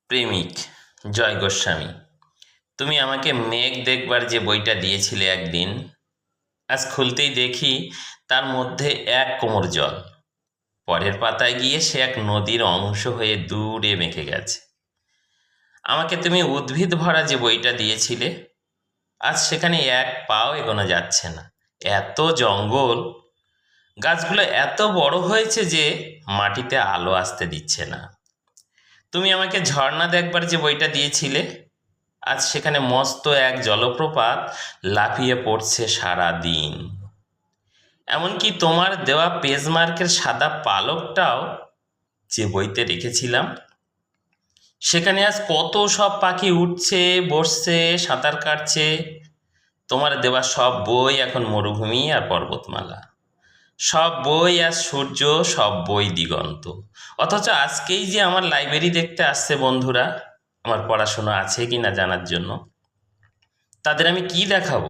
প্রেমিক জয় গোস্বামী, তুমি আমাকে মেঘ দেখবার যে বইটা দিয়েছিলে একদিন, আজ খুলতেই দেখি তার মধ্যে এক কোমর জল। পরের পাতায় গিয়ে সে এক নদীর অংশ হয়ে দূরে মেখে গেছে। আমাকে তুমি উদ্ভিদ ভরা যে বইটা দিয়েছিলে, আজ সেখানে এক পাও এগোনো যাচ্ছে না। এত জঙ্গল, গাছগুলো এত বড় হয়েছে যে মাটিতে আলো আসতে দিচ্ছে না। তুমি আমাকে ঝর্ণা দেখবার যে বইটা দিয়েছিলে, আজ সেখানে মস্ত এক জলপ্রপাত লাফিয়ে পড়ছে সারা দিন। এমনকি তোমার দেওয়া পেজমার্কের সাদা পালকটাও যে বইতে রেখেছিলাম, সেখানে আজ কত সব পাখি উঠছে, বসছে, সাঁতার কাটছে। তোমার দেওয়া সব বই এখন মরুভূমি আর পর্বতমালা। সব বই আর সূর্য, সব বই দিগন্ত। অথচ আজকেই যে আমার লাইব্রেরি দেখতে আসছে বন্ধুরা, আমার পড়াশোনা আছে কি না জানার জন্য, তাদের আমি কি দেখাবো?